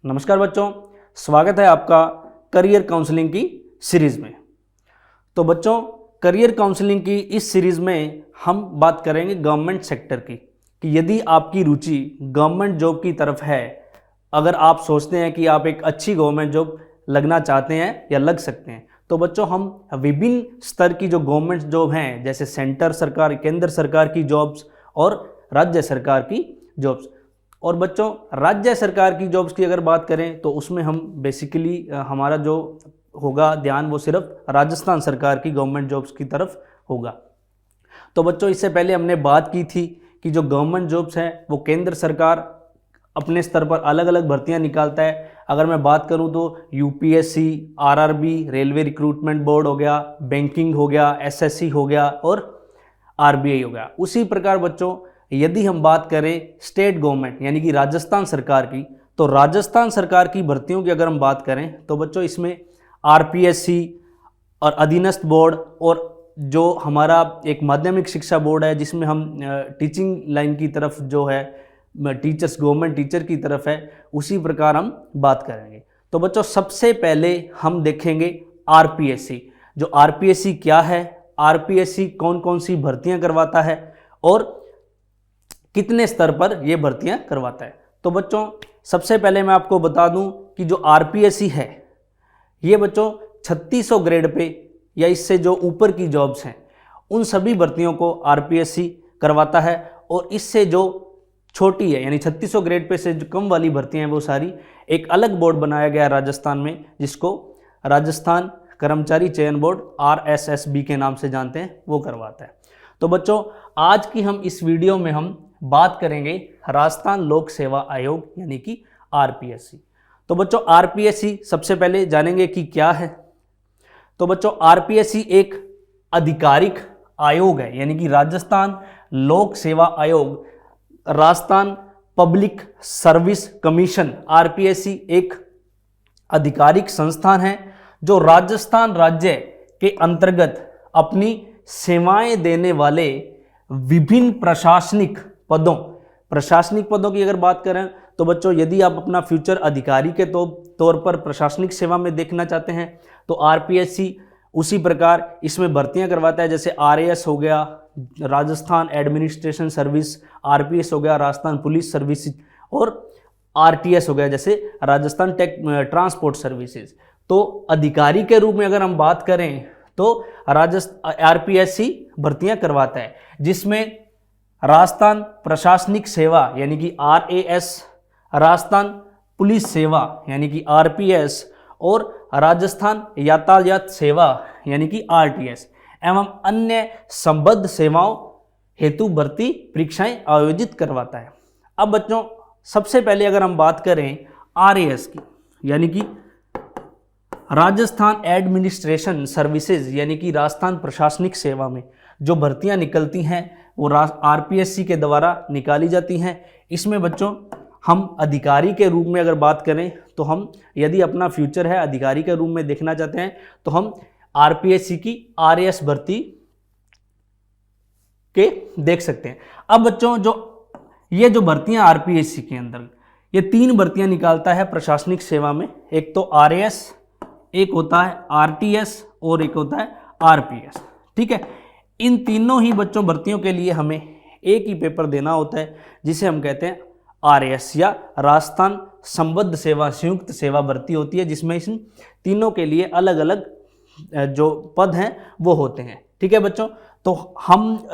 नमस्कार बच्चों, स्वागत है आपका करियर काउंसलिंग की सीरीज़ में। तो बच्चों, करियर काउंसलिंग की इस सीरीज़ में हम बात करेंगे गवर्नमेंट सेक्टर की, कि यदि आपकी रुचि गवर्नमेंट जॉब की तरफ है, अगर आप सोचते हैं कि आप एक अच्छी गवर्नमेंट जॉब लगना चाहते हैं या लग सकते हैं, तो बच्चों हम विभिन्न स्तर की जो गवर्नमेंट जॉब हैं, जैसे सेंटर सरकार, केंद्र सरकार की जॉब्स और राज्य सरकार की जॉब्स। और बच्चों, राज्य सरकार की जॉब्स की अगर बात करें तो उसमें हम बेसिकली हमारा जो होगा ध्यान वो सिर्फ राजस्थान सरकार की गवर्नमेंट जॉब्स की तरफ होगा। तो बच्चों, इससे पहले हमने बात की थी कि जो गवर्नमेंट जॉब्स हैं वो केंद्र सरकार अपने स्तर पर अलग अलग भर्तियां निकालता है। अगर मैं बात करूं तो UPSC, RRB, railway recruitment board हो गया, बैंकिंग हो गया, एसएससी हो गया और आरबीआई हो गया। उसी प्रकार बच्चों, यदि हम बात करें स्टेट गवर्नमेंट यानी कि राजस्थान सरकार की, तो राजस्थान सरकार की भर्तियों की अगर हम बात करें तो बच्चों इसमें आरपीएससी और अधीनस्थ बोर्ड और जो हमारा एक माध्यमिक शिक्षा बोर्ड है जिसमें हम टीचिंग लाइन की तरफ जो है टीचर्स, गवर्नमेंट टीचर की तरफ है, उसी प्रकार हम बात करेंगे। तो बच्चों, सबसे पहले हम देखेंगे आरपीएससी। जो आरपीएससी क्या है, आरपीएससी कौन कौन सी भर्तियां करवाता है और कितने स्तर पर यह भर्तियां करवाता है। तो बच्चों, सबसे पहले मैं आपको बता दूं कि जो आरपीएससी है ये बच्चों 3600 ग्रेड पे या इससे जो ऊपर की जॉब्स हैं उन सभी भर्तियों को आरपीएससी करवाता है। और इससे जो छोटी है यानी 3600 ग्रेड पे से जो कम वाली भर्तियां हैं वो सारी एक अलग बोर्ड बनाया गया है राजस्थान में, जिसको राजस्थान कर्मचारी चयन बोर्ड आरएसएसबी के नाम से जानते हैं, वो करवाता है। तो बच्चों, आज की हम इस वीडियो में हम बात करेंगे राजस्थान लोक सेवा आयोग यानी कि आरपीएससी। तो बच्चों, आरपीएससी सबसे पहले जानेंगे कि क्या है। तो बच्चों, आरपीएससी एक आधिकारिक आयोग है यानी कि राजस्थान लोक सेवा आयोग, Rajasthan public service commission. RPSC एक आधिकारिक संस्थान है जो राजस्थान राज्य के अंतर्गत अपनी सेवाएं देने वाले विभिन्न प्रशासनिक पदों की अगर बात करें तो बच्चों, यदि आप अपना फ्यूचर अधिकारी के तौर पर प्रशासनिक सेवा में देखना चाहते हैं तो आरपीएससी उसी प्रकार इसमें भर्तियां करवाता है। जैसे आरएएस हो गया, राजस्थान एडमिनिस्ट्रेशन सर्विस, आरपीएस हो गया, राजस्थान पुलिस सर्विस, और आरटीएस हो गया जैसे राजस्थान ट्रांसपोर्ट सर्विसेज। तो अधिकारी के रूप में अगर हम बात करें तो आरपीएससी भर्तियां करवाता है, जिसमें राजस्थान प्रशासनिक सेवा यानी कि आरएएस, राजस्थान पुलिस सेवा यानी कि आरपीएस और राजस्थान यातायात सेवा यानी कि आरटीएस एवं अन्य संबद्ध सेवाओं हेतु भर्ती परीक्षाएं आयोजित करवाता है। अब बच्चों, सबसे पहले अगर हम बात करें आरएएस की यानी कि राजस्थान एडमिनिस्ट्रेशन सर्विसेज यानी कि राजस्थान प्रशासनिक सेवा में जो भर्तियां निकलती हैं वो आरपीएससी के द्वारा निकाली जाती हैं। इसमें बच्चों हम अधिकारी के रूप में अगर बात करें तो हम यदि अपना फ्यूचर है अधिकारी के रूप में देखना चाहते हैं तो हम आरपीएससी की आरएएस भर्ती के देख सकते हैं। अब बच्चों, ये जो भर्तियां आरपीएससी के अंदर ये 3 भर्तियां निकालता है प्रशासनिक सेवा में। एक तो आरएएस, एक होता है आरटीएस और एक होता है आरपीएस। ठीक है, इन तीनों ही बच्चों भर्तियों के लिए हमें एक ही पेपर देना होता है जिसे हम कहते हैं आरएएस या राजस्थान संबद्ध सेवा संयुक्त सेवा भर्ती होती है, जिसमें इन तीनों के लिए अलग अलग जो पद हैं वो होते हैं। ठीक है बच्चों, तो हम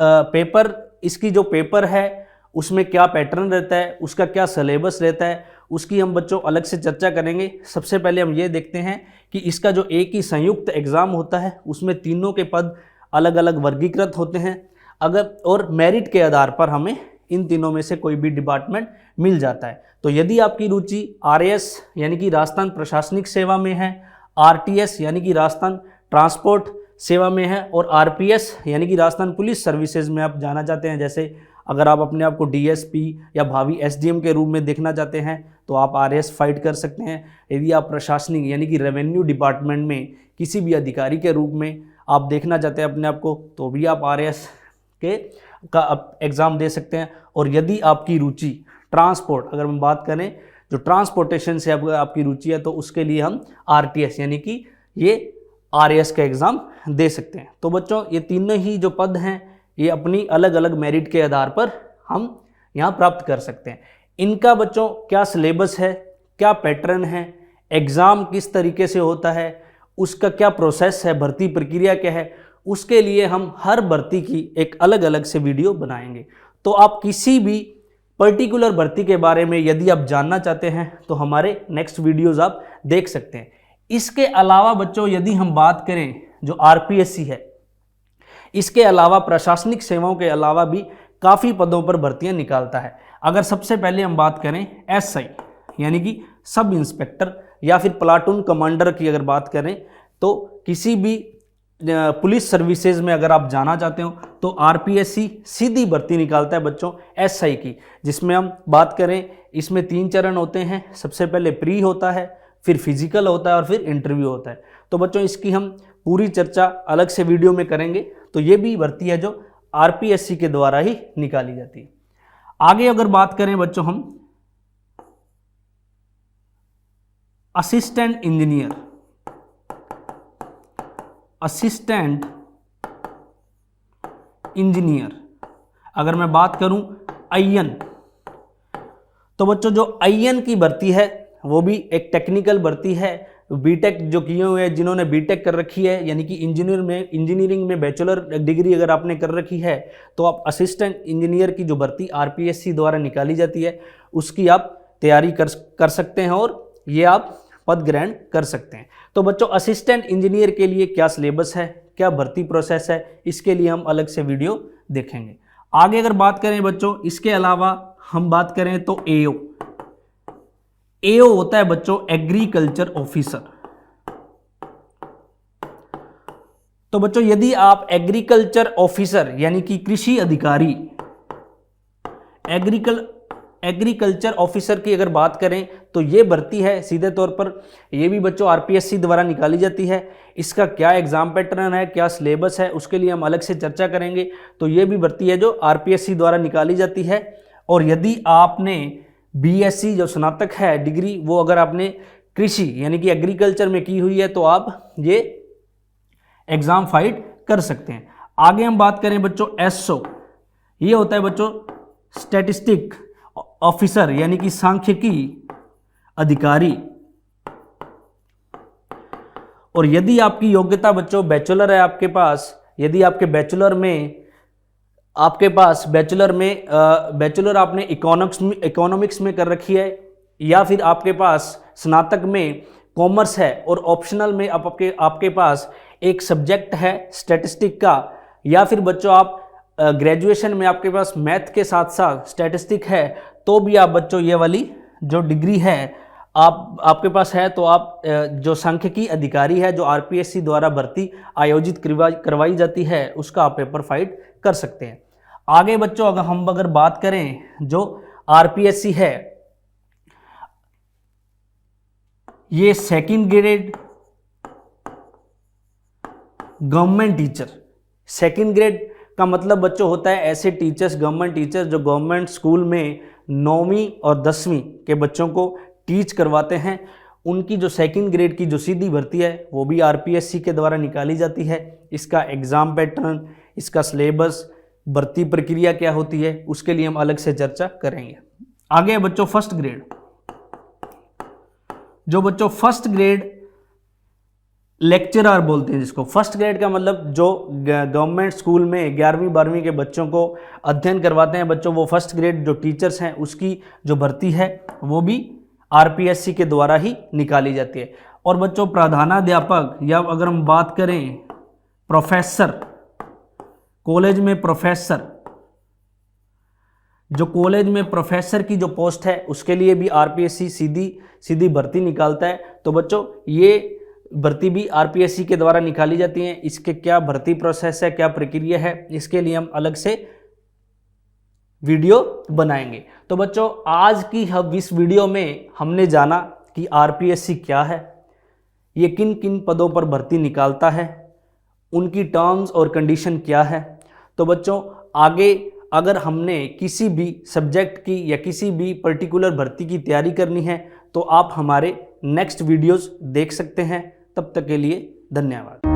इसकी जो पेपर है उसमें क्या पैटर्न रहता है, उसका क्या सिलेबस रहता है, उसकी हम बच्चों अलग से चर्चा करेंगे। सबसे पहले हम ये देखते हैं कि इसका जो एक ही संयुक्त एग्जाम होता है उसमें तीनों के पद अलग अलग वर्गीकृत होते हैं और मेरिट के आधार पर हमें इन तीनों में से कोई भी डिपार्टमेंट मिल जाता है। तो यदि आपकी रुचि आरएएस यानी कि राजस्थान प्रशासनिक सेवा में है, आरटीएस यानी कि राजस्थान ट्रांसपोर्ट सेवा में है और आरपीएस यानी कि राजस्थान पुलिस सर्विसेज में आप जाना चाहते हैं, जैसे अगर आप अपने आप को डीएसपी या भावी एसडीएम के रूप में देखना चाहते हैं तो आप आरएएस फाइट कर सकते हैं। यदि आप प्रशासनिक यानी कि रेवेन्यू डिपार्टमेंट में किसी भी अधिकारी के रूप में आप देखना चाहते हैं अपने आप को तो भी आप आरएएस का एग्ज़ाम दे सकते हैं। और यदि आपकी रुचि ट्रांसपोर्ट, अगर हम बात करें जो ट्रांसपोर्टेशन से आपकी रुचि है तो उसके लिए हम आरटीएस यानी कि ये आरएएस का एग्ज़ाम दे सकते हैं। तो बच्चों ये तीनों ही जो पद हैं ये अपनी अलग अलग मेरिट के आधार पर हम यहाँ प्राप्त कर सकते हैं। इनका बच्चों क्या सिलेबस है, क्या पैटर्न है, एग्ज़ाम किस तरीके से होता है, उसका क्या प्रोसेस है, भर्ती प्रक्रिया क्या है, उसके लिए हम हर भर्ती की एक अलग अलग से वीडियो बनाएंगे। तो आप किसी भी पर्टिकुलर भर्ती के बारे में यदि आप जानना चाहते हैं तो हमारे नेक्स्ट वीडियोज़ आप देख सकते हैं। इसके अलावा बच्चों यदि हम बात करें जो आरपीएससी है, इसके अलावा प्रशासनिक सेवाओं के अलावा भी काफ़ी पदों पर भर्तियां निकालता है। अगर सबसे पहले हम बात करें एसआई यानी कि सब इंस्पेक्टर या फिर प्लाटून कमांडर की अगर बात करें तो किसी भी पुलिस सर्विसेज में अगर आप जाना चाहते हो तो आरपीएससी सीधी भर्ती निकालता है बच्चों एसआई की, जिसमें हम बात करें इसमें 3 चरण होते हैं। सबसे पहले प्री होता है, फिर फिजिकल होता है और फिर इंटरव्यू होता है। तो बच्चों इसकी हम पूरी चर्चा अलग से वीडियो में करेंगे। तो ये भी भर्ती है जो आरपीएससी के द्वारा ही निकाली जाती है। आगे अगर बात करें बच्चों हम असिस्टेंट इंजीनियर अगर मैं बात करूं आईएन, तो बच्चों जो आईएन की भर्ती है वो भी एक टेक्निकल भर्ती है। बीटेक जो किए हुए हैं, जिन्होंने बीटेक कर रखी है यानी कि इंजीनियरिंग में बैचलर डिग्री अगर आपने कर रखी है तो आप असिस्टेंट इंजीनियर की जो भर्ती आरपीएससी द्वारा निकाली जाती है उसकी आप तैयारी कर सकते हैं और ये आप पद ग्रहण कर सकते हैं। तो बच्चों असिस्टेंट इंजीनियर के लिए क्या सिलेबस है, क्या भर्ती प्रोसेस है, इसके लिए हम अलग से वीडियो देखेंगे। आगे अगर बात करें बच्चों इसके अलावा हम बात करें तो एओ होता है बच्चों एग्रीकल्चर ऑफिसर। तो बच्चों यदि आप एग्रीकल्चर ऑफिसर यानी कि कृषि अधिकारी एग्रीकल्चर ऑफिसर की अगर बात करें तो ये भर्ती है सीधे तौर पर, ये भी बच्चों आरपीएससी द्वारा निकाली जाती है। इसका क्या एग्जाम पैटर्न है, क्या सिलेबस है, उसके लिए हम अलग से चर्चा करेंगे। तो ये भी भर्ती है जो आरपीएससी द्वारा निकाली जाती है। और यदि आपने बीएससी जो स्नातक है डिग्री वो अगर आपने कृषि यानी कि एग्रीकल्चर में की हुई है तो आप ये एग्जाम फाइट कर सकते हैं। आगे हम बात करें बच्चों एसओ, ये होता है बच्चों स्टैटिस्टिक ऑफिसर यानी कि सांख्यिकी अधिकारी। और यदि आपकी योग्यता बच्चों बैचलर है आपके पास, यदि आपके बैचलर आपने इकोनॉमिक्स में कर रखी है या फिर आपके पास स्नातक में कॉमर्स है और ऑप्शनल में आपके पास एक सब्जेक्ट है स्टैटिस्टिक का, या फिर बच्चों आप ग्रेजुएशन में आपके पास मैथ के साथ साथ स्टैटिस्टिक है, तो भी आप बच्चों ये वाली जो डिग्री है आपके पास है तो आप जो सांख्यिकी अधिकारी है जो आरपीएससी द्वारा भर्ती आयोजित करवाई जाती है उसका आप पेपर फाइट कर सकते हैं। आगे बच्चों अगर बात करें जो आरपीएससी है ये second grade government teacher. Second grade का मतलब बच्चों होता है ऐसे टीचर्स, गवर्नमेंट टीचर्स जो गवर्नमेंट स्कूल में 9वीं और 10वीं के बच्चों को टीच करवाते हैं। उनकी जो सेकंड ग्रेड की जो सीधी भर्ती है वो भी आरपीएससी के द्वारा निकाली जाती है। इसका एग्ज़ाम पैटर्न, इसका सिलेबस, भर्ती प्रक्रिया क्या होती है उसके लिए हम अलग से चर्चा करेंगे। आगे बच्चों फर्स्ट ग्रेड, जो बच्चों फर्स्ट ग्रेड लेक्चरर बोलते हैं जिसको। फर्स्ट ग्रेड का मतलब जो गवर्नमेंट स्कूल में 11वीं 12वीं के बच्चों को अध्ययन करवाते हैं बच्चों, वो फर्स्ट ग्रेड जो टीचर्स हैं उसकी जो भर्ती है वो भी आरपीएससी के द्वारा ही निकाली जाती है। और बच्चों प्रधानाध्यापक या अगर हम बात करें प्रोफेसर, कॉलेज में प्रोफेसर, जो कॉलेज में प्रोफेसर की जो पोस्ट है उसके लिए भी आरपीएससी सीधी भर्ती निकालता है। तो बच्चों ये भर्ती भी आरपीएससी के द्वारा निकाली जाती है। इसके क्या भर्ती प्रोसेस है, क्या प्रक्रिया है, इसके लिए हम अलग से वीडियो बनाएंगे। तो बच्चों आज की इस वीडियो में हमने जाना कि आरपीएससी क्या है, ये किन किन पदों पर भर्ती निकालता है, उनकी टर्म्स और कंडीशन क्या है। तो बच्चों आगे अगर हमने किसी भी सब्जेक्ट की या किसी भी पर्टिकुलर भर्ती की तैयारी करनी है तो आप हमारे नेक्स्ट वीडियोस देख सकते हैं। तब तक के लिए धन्यवाद।